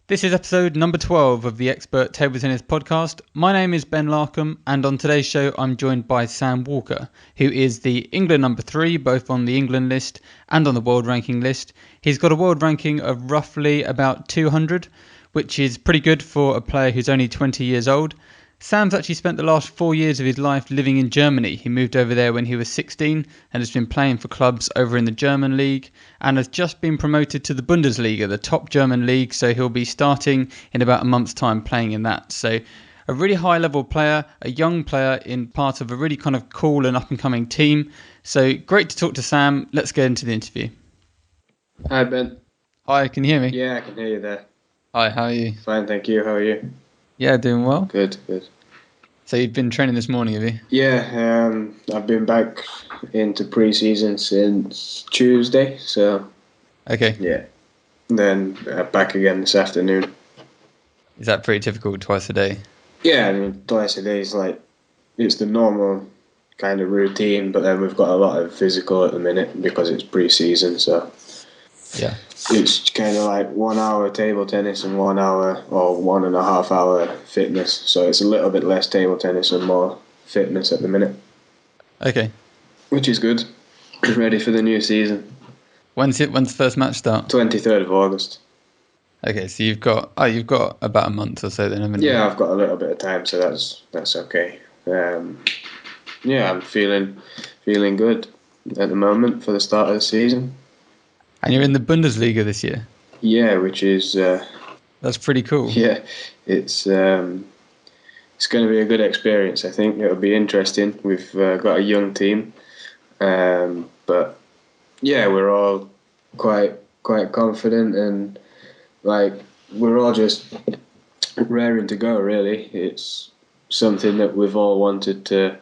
This is episode number 12 of the Expert Table Tennis Podcast. My name is Ben Larcombe, and on today's show I'm joined by Sam Walker, who is the England number 3, both on the England list and on the world ranking list. He's got a world ranking of roughly about 200, which is pretty good for a player who's only 20 years old. Sam's actually spent the last 4 years of his life living in Germany. He moved over there when he was 16 and has been playing for clubs over in the German league and has just been promoted to the Bundesliga, the top German league, so he'll be starting in about a month's time playing in that. So a really high level player, a young player in part of a really kind of cool and up and coming team. So great to talk to Sam. Let's get into the interview. Hi, Ben. Hi, can you hear me? Yeah, I can hear you there. Hi, how are you? Fine, thank you. How are you? Yeah, doing well. Good. So you've been training this morning, have you? Yeah, I've been back into pre-season since Tuesday, so Okay. yeah. Then back again this afternoon. Is that pretty typical, twice a day? Yeah, I mean, twice a day is it's the normal kind of routine, but then we've got a lot of physical at the minute because it's pre-season, so Yeah. it's kind of like 1 hour table tennis and 1 hour or 1.5 hour fitness. So it's a little bit less table tennis and more fitness at the minute, Okay. which is good. Ready for the new season. When's the first match start? 23rd of August. Okay, so you've got about a month or so then, haven't you? Yeah, I've got a little bit of time, so that's okay. Yeah, I'm feeling good at the moment for the start of the season. And you're in the Bundesliga this year. Yeah, which is That's pretty cool. yeah, it's going to be a good experience. I think it'll be interesting. We've got a young team, but yeah, we're all quite confident and we're all just raring to go. Really, it's something that we've all wanted to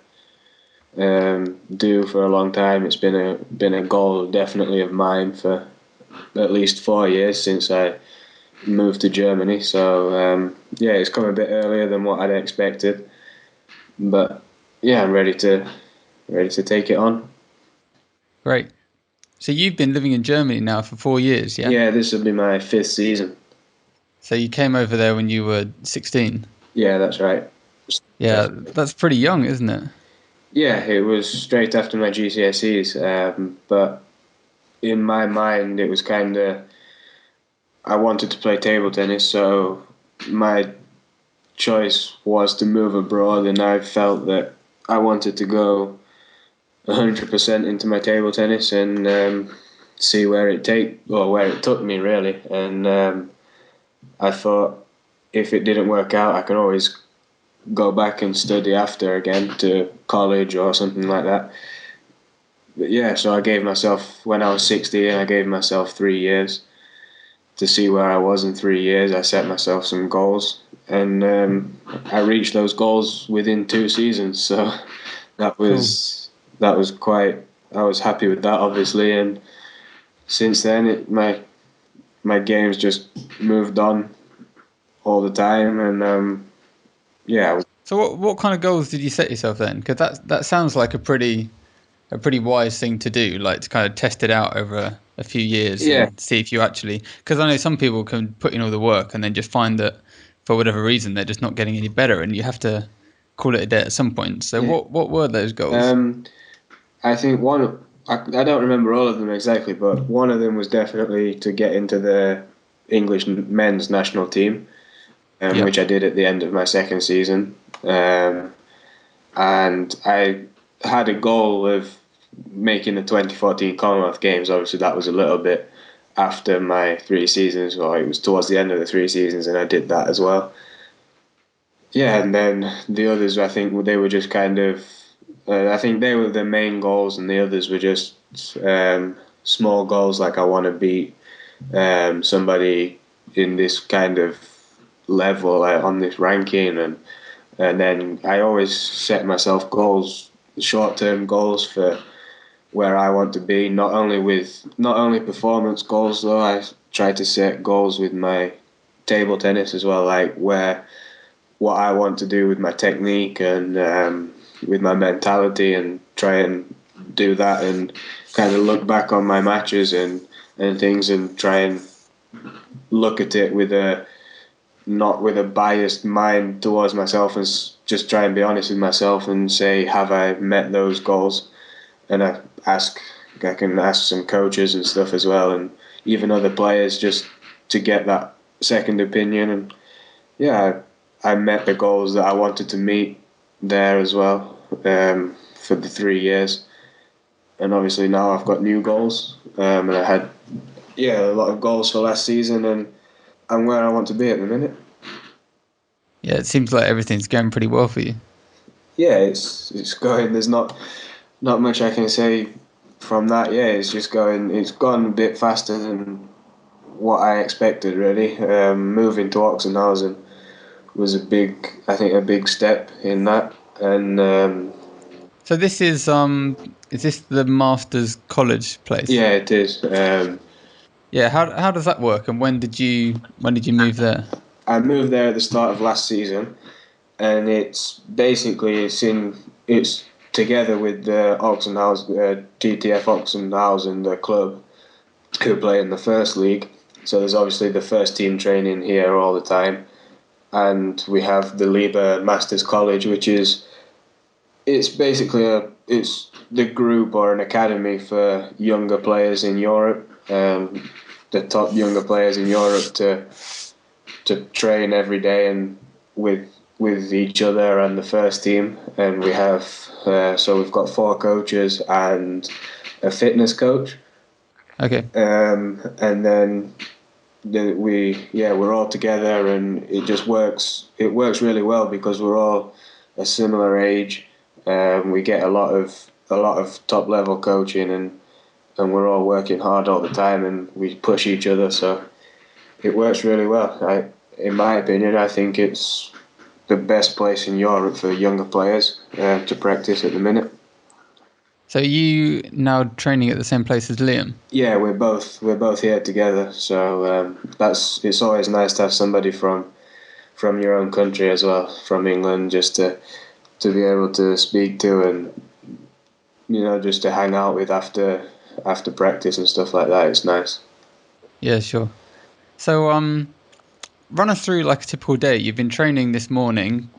do for a long time. It's been a goal definitely of mine for at least 4 years since I moved to Germany. So yeah, it's come a bit earlier than what I'd expected, but yeah, I'm ready to take it on. Great. So you've been living in Germany now for 4 years, yeah? Yeah, this will be my 5th season. So you came over there when you were 16? Yeah, that's right. Yeah, that's pretty young, isn't it? Yeah, it was straight after my GCSEs, but in my mind it was kind of, I wanted to play table tennis, so my choice was to move abroad, and I felt that I wanted to go 100% into my table tennis and see where it took me really. And I thought if it didn't work out, I can always go back and study after again to college or something like that. But yeah, so I gave myself, when I was 16, I gave myself 3 years to see where I was in 3 years. I set myself some goals, and I reached those goals within 2 seasons. So that was quite. I was happy with that, obviously, and since then my game's just moved on all the time, and yeah. So what kind of goals did you set yourself then? Because that sounds like a pretty wise thing to do, like to kind of test it out over a few years and see if you actually. Because I know some people can put in all the work and then just find that for whatever reason they're just not getting any better, and you have to call it a day at some point. So what were those goals? I think I don't remember all of them exactly, but one of them was definitely to get into the English men's national team, which I did at the end of my second season. And I had a goal of making the 2014 Commonwealth Games. Obviously, that was a little bit after my 3 seasons, or it was towards the end of the 3 seasons, and I did that as well. Yeah, and then the others, I think they were just kind of, I think they were the main goals, and the others were just small goals, like I want to beat somebody in this kind of level on this ranking, and then I always set myself goals, short-term goals for where I want to be. Not only performance goals though. I try to set goals with my table tennis as well, like what I want to do with my technique and with my mentality, and try and do that, and kind of look back on my matches and things, and try and look at it with a not with a biased mind towards myself, and just try and be honest with myself and say, have I met those goals? And I can ask some coaches and stuff as well, and even other players, just to get that second opinion. And yeah, I met the goals that I wanted to meet there as well, for the 3 years. And obviously now I've got new goals, and I had a lot of goals for last season, and I'm where I want to be at the minute. Yeah, it seems like everything's going pretty well for you. Yeah, it's going. There's not much I can say from that. Yeah, it's just going. It's gone a bit faster than what I expected. Really, moving to Ochsenhausen was a big step in that. And so this is this the Masters College place? Yeah, it is. Yeah, how does that work? And when did you move there? I moved there at the start of last season, and it's together with the Ochsenhausen, TTF Ochsenhausen, the club, who play in the first league. So there's obviously the first team training here all the time, and we have the Liebherr Masters College, which is basically it's the group or an academy for younger players in Europe, the top younger players in Europe to train every day and with each other and the first team. And we have we've got 4 coaches and a fitness coach. Okay. And then we're all together, and it just works. It works really well because we're all a similar age. We get a lot of top level coaching, and we're all working hard all the time, and we push each other. So it works really well. In my opinion, I think it's the best place in Europe for younger players to practice at the minute. So you now training at the same place as Liam? Yeah, we're both here together. So it's always nice to have somebody from your own country as well, from England, just to be able to speak to, and just to hang out with after practice and stuff like that. It's nice. Yeah, sure. So run us through like a typical day. You've been training this morning.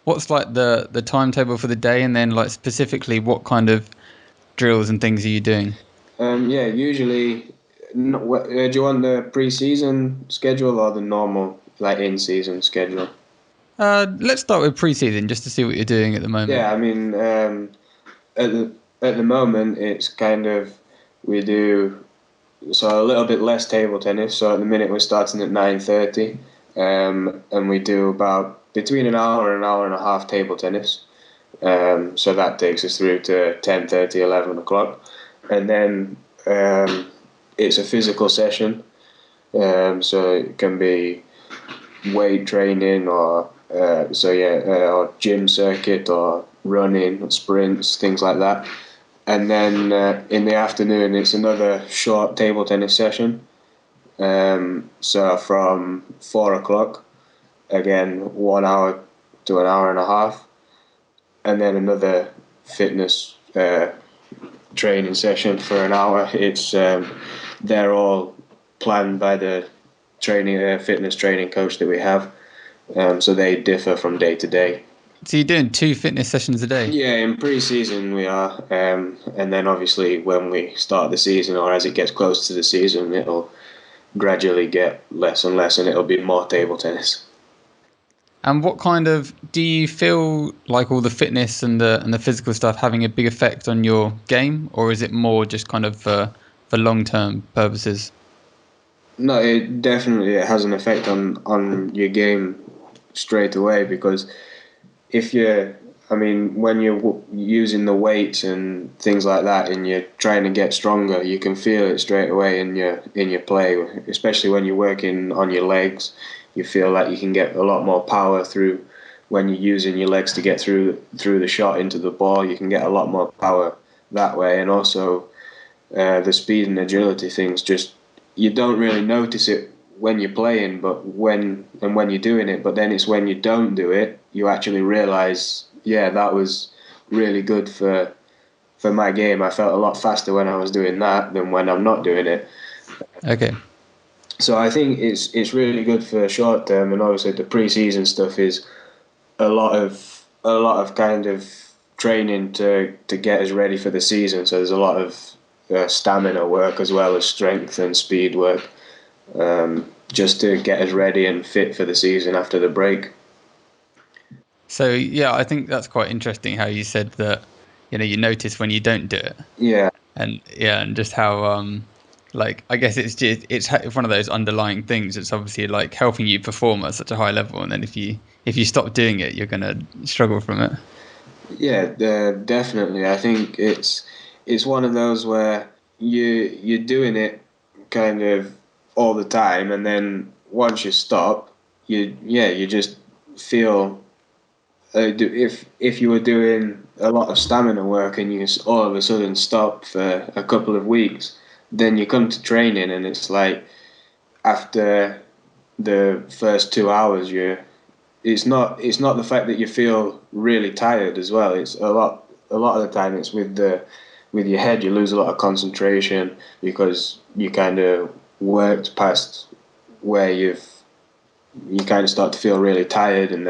What's like the timetable for the day, and then like specifically what kind of drills and things are you doing? Usually. Do you want the pre-season schedule or the normal like in-season schedule? Let's start with pre-season just to see what you're doing at the moment. Yeah, I mean, at the moment it's kind of we do a little bit less table tennis. So at the minute we're starting at 9:30, and we do about between an hour and an hour and a half table tennis. So that takes us through to 10:30, 11 o'clock, and then it's a physical session. So it can be weight training or gym circuit or running, or sprints, things like that. And then in the afternoon, it's another short table tennis session. So from 4 o'clock, again 1 hour to an hour and a half, and then another fitness training session for an hour. It's they're all planned by the fitness training coach that we have. So they differ from day to day. So you're doing 2 fitness sessions a day? Yeah, in pre-season we are, and then obviously when we start the season, or as it gets close to the season, it'll gradually get less and less, and it'll be more table tennis. And what do you feel like all the fitness and the physical stuff having a big effect on your game, or is it more just kind of for long-term purposes? No, it definitely has an effect on your game straight away, because when you're using the weights and things like that and you're trying to get stronger, you can feel it straight away in your play, especially when you're working on your legs. You feel like you can get a lot more power through when you're using your legs to get through the shot into the ball. You can get a lot more power that way, and also the speed and agility things. Just you don't really notice it when you're playing, but when you're doing it. But then it's when you don't do it, you actually realise, that was really good for my game. I felt a lot faster when I was doing that than when I'm not doing it. Okay. So I think it's really good for short term, and obviously the pre-season stuff is a lot of kind of training to get us ready for the season. So there's a lot of stamina work as well as strength and speed work, just to get us ready and fit for the season after the break. So yeah, I think that's quite interesting how you said that, you notice when you don't do it. Yeah, And just how like, I guess it's one of those underlying things. It's obviously like helping you perform at such a high level, and then if you stop doing it, you're gonna struggle from it. yeah, definitely. I think it's one of those where you're doing it kind of all the time, and then once you stop, you just feel if you were doing a lot of stamina work and you all of a sudden stop for a couple of weeks, then you come to training and it's like after the first 2 hours it's not the fact that you feel really tired as well. It's a lot of the time it's with your head. You lose a lot of concentration because you kind of worked past where you kind of start to feel really tired, and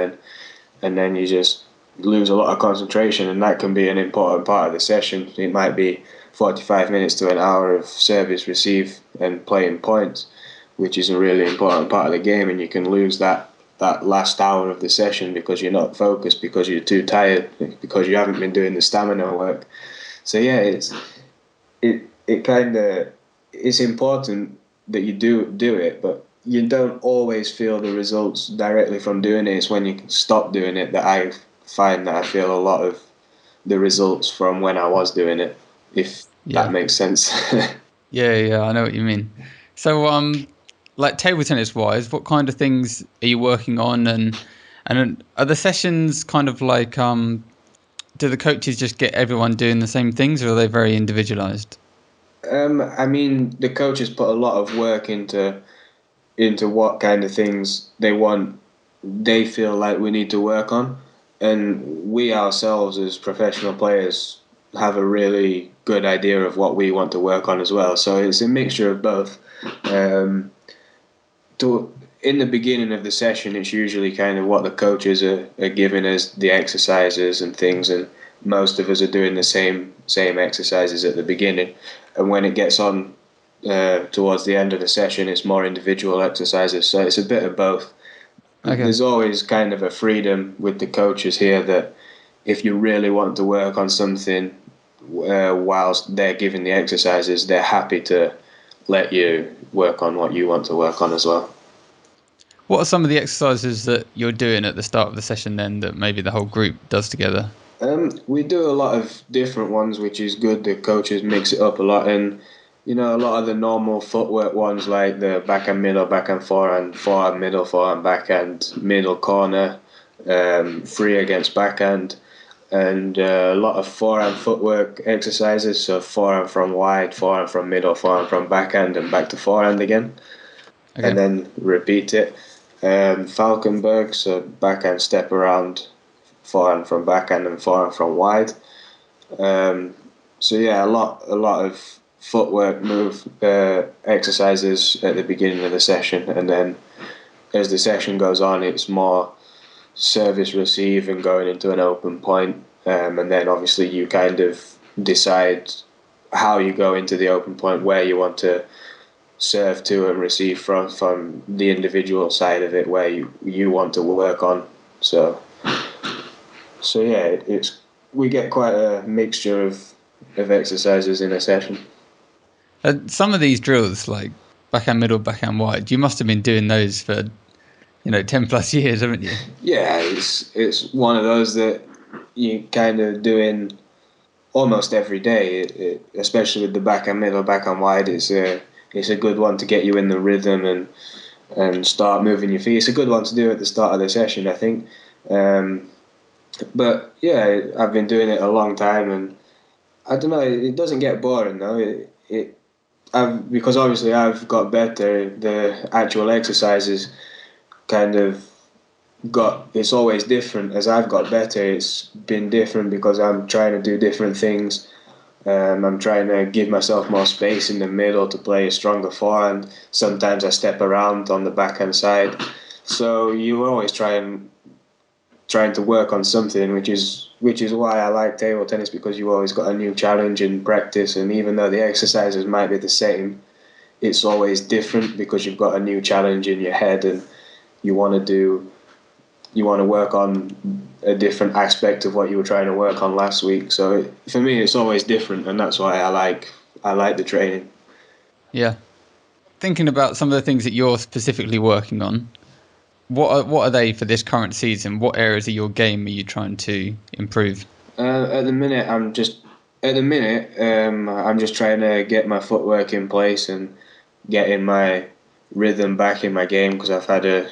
then you just lose a lot of concentration, and that can be an important part of the session. It might be 45 minutes to an hour of service, receive, and playing points, which is a really important part of the game, and you can lose that last hour of the session because you're not focused, because you're too tired, because you haven't been doing the stamina work. So yeah, it kind of it's important that you do it, but you don't always feel the results directly from doing it. It's when you stop doing it that I find that I feel a lot of the results from when I was doing it, if that Yeah, makes sense. yeah, I know what you mean. So like table tennis wise, what kind of things are you working on, and are the sessions kind of like do the coaches just get everyone doing the same things, or are they very individualized? I mean, the coaches put a lot of work into what kind of things they feel like we need to work on, and we ourselves as professional players have a really good idea of what we want to work on as well. So it's a mixture of both. Um, to In the beginning of the session, it's usually kind of what the coaches are giving us, the exercises and things, and most of us are doing the same exercises at the beginning. And when it gets on towards the end of the session, it's more individual exercises. So it's a bit of both. Okay. There's always kind of a freedom with the coaches here that if you really want to work on something whilst they're giving the exercises, they're happy to let you work on what you want to work on as well. What are some of the exercises that you're doing at the start of the session then that maybe the whole group does together? We do a lot of different ones, which is good. The coaches mix it up a lot, and a lot of the normal footwork ones like the backhand middle, backhand forehand middle, forehand backhand, middle corner, free against backhand, and a lot of forehand footwork exercises. So forehand from wide, forehand from middle, forehand from backhand, and back to forehand again, and Okay. then repeat it. Falkenberg, so backhand step around, forehand from backhand and forehand from wide. Um, so yeah, a lot of footwork move exercises at the beginning of the session, and then as the session goes on, it's more service receive and going into an open point, and then obviously you kind of decide how you go into the open point, where you want to serve to and receive from the individual side of it, where you want to work on. So yeah, it's we get quite a mixture of exercises in a session. Some of these drills, like backhand middle, backhand wide, you must have been doing those for 10 plus years, haven't you? Yeah, it's one of those that you kind of doing almost every day. Especially with the backhand middle, backhand wide, it's a good one to get you in the rhythm and start moving your feet. It's a good one to do at the start of the session, I think. But yeah, I've been doing it a long time, and I don't know. It doesn't get boring though. Because obviously I've got better. The actual exercises kind of got. It's always different as I've got better. It's been different because I'm trying to do different things I'm trying to give myself more space in the middle to play a stronger forehand. Sometimes I step around on the backhand side. So you always trying to work on something, which is why I like table tennis, because you always got a new challenge in practice, and even though the exercises might be the same, it's always different because you've got a new challenge in your head, and you want to work on a different aspect of what you were trying to work on last week. So for me, it's always different, and that's why I like the training. Yeah. Thinking about some of the things that you're specifically working on, what are they for this current season? What areas of your game are you trying to improve? At the minute, I'm just trying to get my footwork in place and getting my rhythm back in my game, because I've had a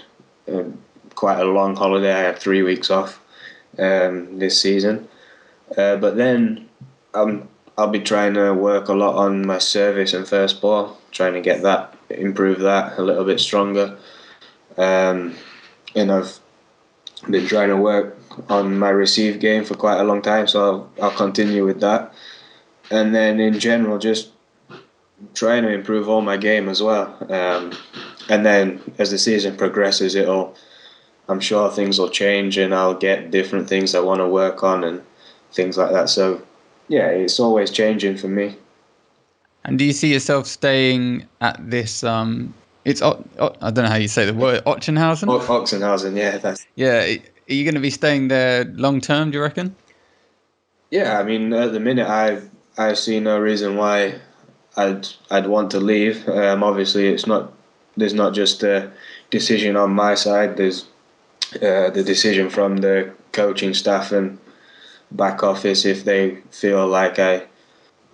quite a long holiday. I had 3 weeks off this season, but then I'll be trying to work a lot on my service and first ball, trying to improve that a little bit stronger. And I've been trying to work on my receive game for quite a long time, so I'll continue with that. And then in general, just trying to improve all my game as well. And then as the season progresses, I'm sure things will change, and I'll get different things I want to work on and things like that. So yeah, it's always changing for me. And do you see yourself staying at this? It's I don't know how you say the word, Ochsenhausen. Ochsenhausen, yeah, Yeah, are you going to be staying there long term? Do you reckon? yeah. I mean, at the minute, I see no reason why I'd want to leave. Obviously, there's not just a decision on my side. There's the decision from the coaching staff and back office. If they feel like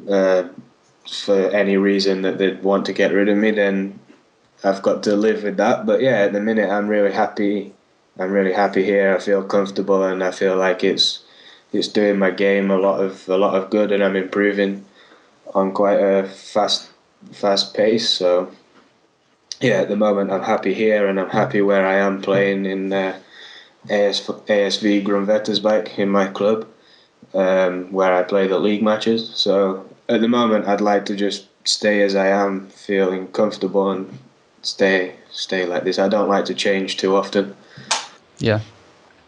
for any reason that they'd want to get rid of me, then I've got to live with that. But yeah, at the minute, I'm really happy. I'm really happy here. I feel comfortable, and I feel like it's doing my game a lot of good, and I'm improving on quite a fast pace. So yeah, at the moment I'm happy here, and I'm happy where I am playing in ASV Grunwettersbach in my club, where I play the league matches. So at the moment I'd like to just stay as I am, feeling comfortable, and stay like this. I don't like to change too often. Yeah.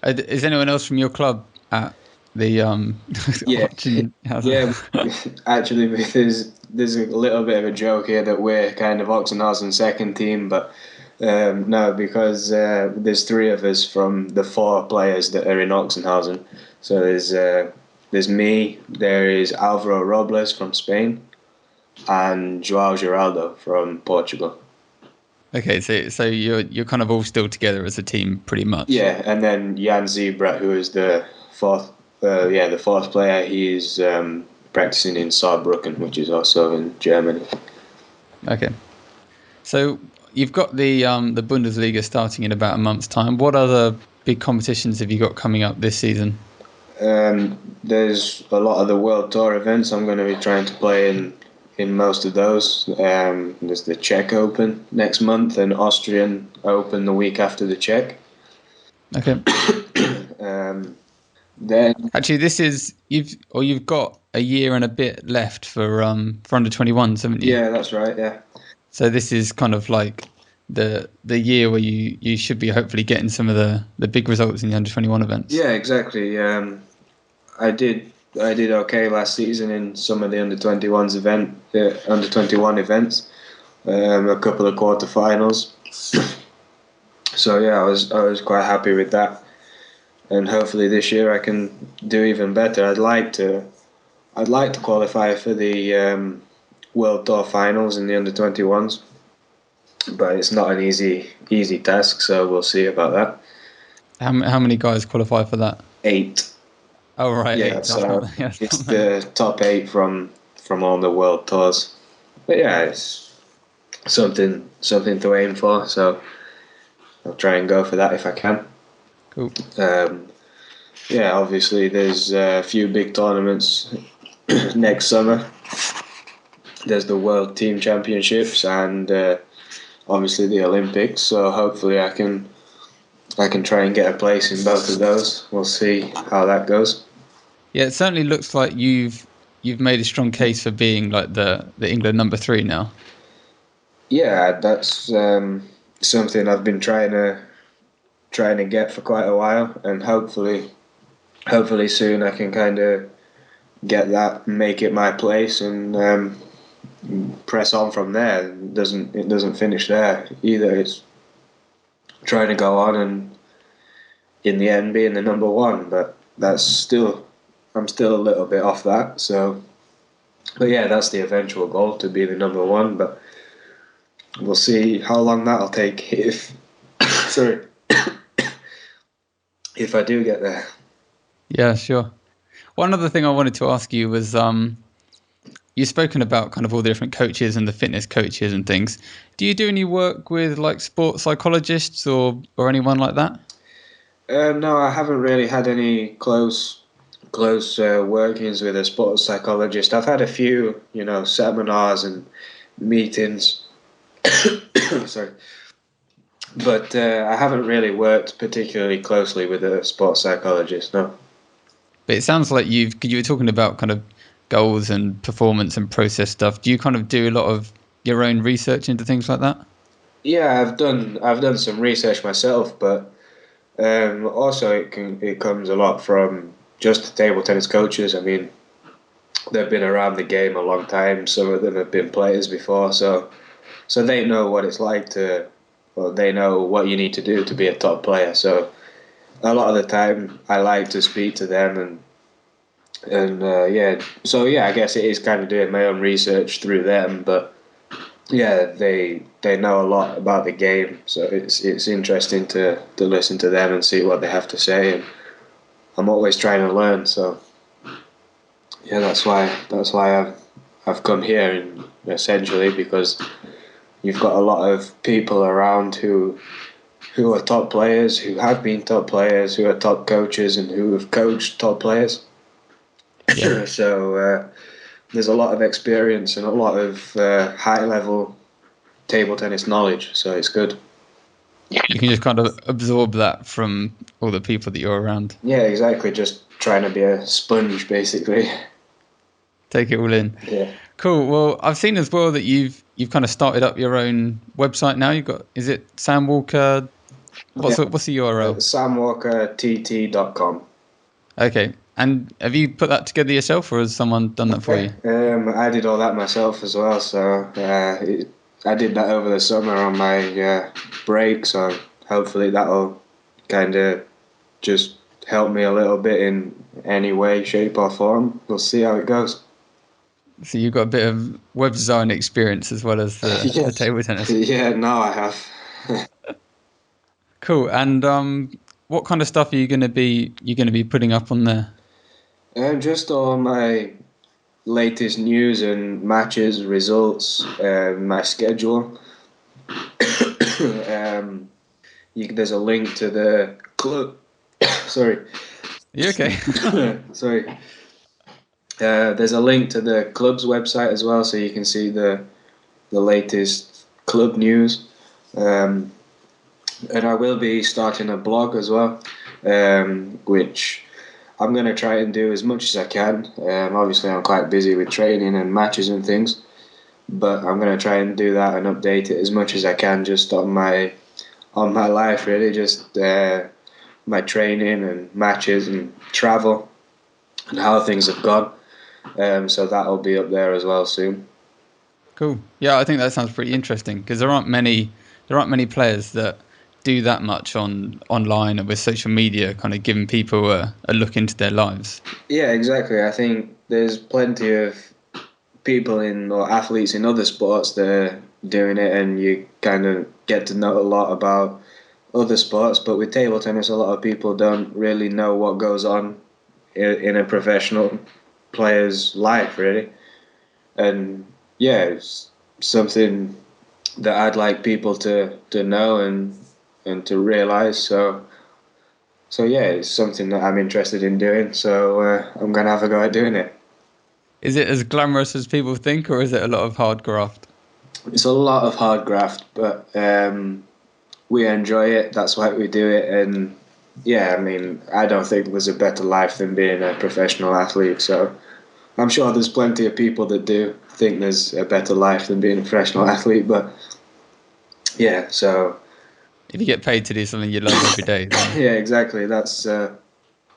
Is anyone else from your club at the Yeah, yeah. Ochsenhausen? Actually, there's a little bit of a joke here that we're kind of Ochsenhausen's second team, but no, because there's 3 of us from the 4 players that are in Ochsenhausen. So there's me, there is Alvaro Robles from Spain, and João Geraldo from Portugal. Okay, so you're kind of all still together as a team, pretty much. Yeah, and then Jan Zebra, who is the fourth player. He's practicing in Saarbrucken, which is also in Germany. Okay. So you've got the Bundesliga starting in about a month's time. What other big competitions have you got coming up this season? There's a lot of the World Tour events. I'm going to be trying to play in most of those. There's the Czech Open next month and Austrian Open the week after the Czech. Okay. Then actually, you've got a year and a bit left for under 21s, haven't you? Yeah, that's right. Yeah. So this is kind of like the year where you should be hopefully getting some of the big results in the under 21 events. Yeah, exactly. I did okay last season in some of the under 21 events, a couple of quarterfinals. So yeah, I was quite happy with that, and hopefully this year I can do even better. I'd like to qualify for the World Tour finals in the under 21s, but it's not an easy task. So we'll see about that. How many guys qualify for that? 8. Oh right, yeah. So it's the top 8 from all the world tours. But yeah, it's something to aim for. So I'll try and go for that if I can. Cool. Yeah, obviously there's a few big tournaments next summer. There's the World Team Championships and obviously the Olympics. So hopefully I can try and get a place in both of those. We'll see how that goes. Yeah, it certainly looks like you've you've made a strong case for being like the England number 3 now. Yeah, that's something I've been trying to get for quite a while, and hopefully soon I can kind of get that, make it my place, and press on from there. It doesn't finish there either. It's trying to go on and in the end being the number 1, but I'm still a little bit off that. So, but yeah, that's the eventual goal, to be the number 1. But we'll see how long that'll take if sorry if I do get there. Yeah, sure. One other thing I wanted to ask you was you've spoken about kind of all the different coaches and the fitness coaches and things. Do you do any work with like sports psychologists or anyone like that? No, I haven't really had any close workings with a sports psychologist. I've had a few, seminars and meetings. Sorry, but I haven't really worked particularly closely with a sports psychologist. No. But it sounds like you were talking about kind of goals and performance and process stuff. Do you kind of do a lot of your own research into things like that? Yeah, I've done some research myself, but also it comes a lot from just table tennis coaches. I mean, they've been around the game a long time. Some of them have been players before, so they know what it's like they know what you need to do to be a top player. So a lot of the time, I like to speak to them and yeah. So yeah, I guess it is kind of doing my own research through them, but yeah, they know a lot about the game, so it's interesting to listen to them and see what they have to say. And I'm always trying to learn, so yeah, that's why I've come here, and essentially because you've got a lot of people around who are top players, who have been top players, who are top coaches, and who have coached top players. Yeah. So there's a lot of experience and a lot of high level table tennis knowledge, so it's good. You can just kind of absorb that from all the people that you're around. Yeah, exactly. Just trying to be a sponge, basically. Take it all in. Yeah. Cool. Well, I've seen as well that you've kind of started up your own website now. Is it Sam Walker? What's the URL? SamWalkerTT.com. Okay. And have you put that together yourself, or has someone done that for you? I did all that myself as well. So I did that over the summer on my break. So hopefully that'll kind of just help me a little bit in any way, shape, or form. We'll see how it goes. So you've got a bit of web design experience as well as the table tennis. Yeah, no, I have. Cool. And what kind of stuff are you going to be putting up on there? Just all my latest news and matches, results, my schedule. There's a link to the club. Sorry. You okay? Sorry. There's a link to the club's website as well, so you can see the latest club news. And I will be starting a blog as well, which I'm going to try and do as much as I can. Obviously, I'm quite busy with training and matches and things, but I'm going to try and do that and update it as much as I can, just on my life, really, just my training and matches and travel and how things have gone. So that'll be up there as well soon. Cool. Yeah, I think that sounds pretty interesting, because there aren't many players that do that much online and with social media, kind of giving people a look into their lives. Yeah, exactly. I think there's plenty of people or athletes in other sports that are doing it, and you kind of get to know a lot about other sports. But with table tennis, a lot of people don't really know what goes on in a professional player's life, really. And yeah, it's something that I'd like people to know and to realise. So yeah, it's something that I'm interested in doing. So I'm going to have a go at doing it. Is it as glamorous as people think, or is it a lot of hard graft? It's a lot of hard graft, but we enjoy it. That's why we do it. And yeah, I mean, I don't think there's a better life than being a professional athlete. So I'm sure there's plenty of people that do think there's a better life than being a professional athlete, but yeah, so... If you get paid to do something you love every day. Then... Yeah, exactly. That's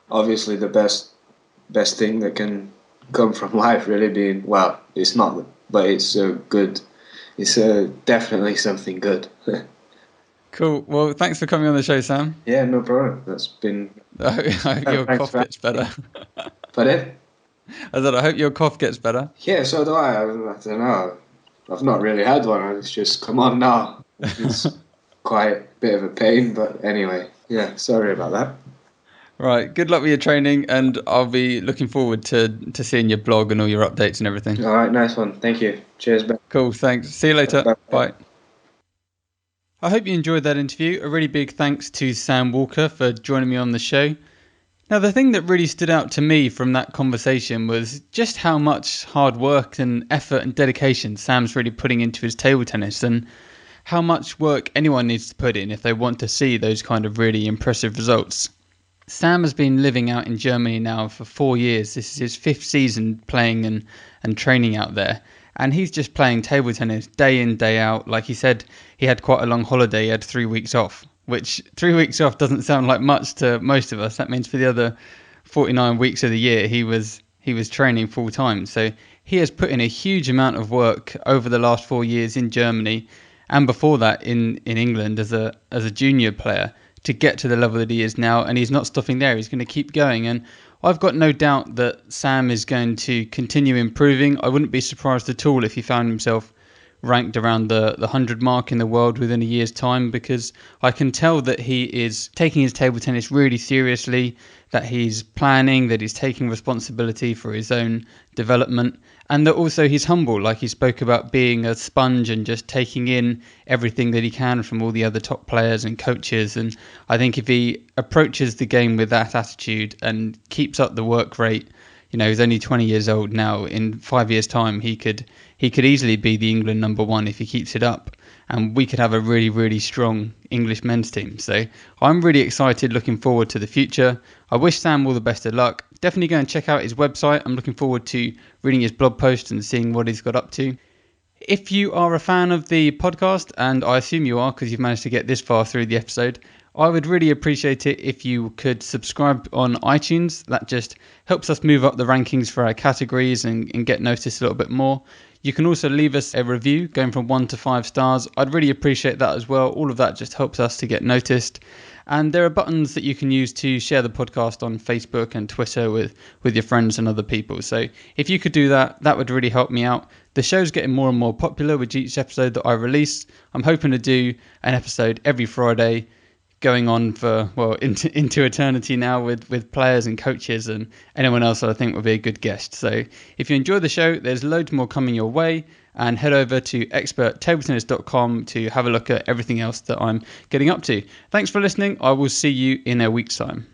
obviously the best thing that can come from life, really, being... Well, it's not, but it's good. It's definitely something good. Cool. Well, thanks for coming on the show, Sam. Yeah, no problem. That's been... I hope your cough gets better. Pardon? I hope your cough gets better. Yeah, so do I. I don't know. I've not really had one. It's just come on now. It's quite a bit of a pain, but anyway. Yeah, sorry about that. Right. Good luck with your training, and I'll be looking forward to seeing your blog and all your updates and everything. All right, nice one. Thank you. Cheers, Ben. Cool. Thanks. See you later. Bye. Bye. I hope you enjoyed that interview. A really big thanks to Sam Walker for joining me on the show. Now, the thing that really stood out to me from that conversation was just how much hard work and effort and dedication Sam's really putting into his table tennis, and how much work anyone needs to put in if they want to see those kind of really impressive results. Sam has been living out in Germany now for 4 years. This is his 5th season playing and training out there. And he's just playing table tennis day in, day out. Like he said, he had quite a long holiday. He had 3 weeks off, which 3 weeks off doesn't sound like much to most of us. That means for the other 49 weeks of the year, he was training full time. So he has put in a huge amount of work over the last 4 years in Germany, and before that in England as a junior player, to get to the level that he is now. And he's not stopping there. He's going to keep going. And I've got no doubt that Sam is going to continue improving. I wouldn't be surprised at all if he found himself ranked around the 100 mark in the world within a year's time, because I can tell that he is taking his table tennis really seriously, that he's planning, that he's taking responsibility for his own development, and that also he's humble, like he spoke about being a sponge and just taking in everything that he can from all the other top players and coaches. And I think if he approaches the game with that attitude and keeps up the work rate, he's only 20 years old now. In 5 years' time, he could easily be the England number 1 if he keeps it up. And we could have a really, really strong English men's team. So I'm really excited, looking forward to the future. I wish Sam all the best of luck. Definitely go and check out his website. I'm looking forward to reading his blog post and seeing what he's got up to. If you are a fan of the podcast, and I assume you are because you've managed to get this far through the episode, I would really appreciate it if you could subscribe on iTunes. That just helps us move up the rankings for our categories and get noticed a little bit more. You can also leave us a review going from 1 to 5 stars. I'd really appreciate that as well. All of that just helps us to get noticed. And there are buttons that you can use to share the podcast on Facebook and Twitter with your friends and other people. So if you could do that, that would really help me out. The show's getting more and more popular with each episode that I release. I'm hoping to do an episode every Friday, going on for, into eternity now with players and coaches and anyone else that I think will be a good guest. So if you enjoy the show, there's loads more coming your way, and head over to experttabletennis.com to have a look at everything else that I'm getting up to. Thanks for listening. I will see you in a week's time.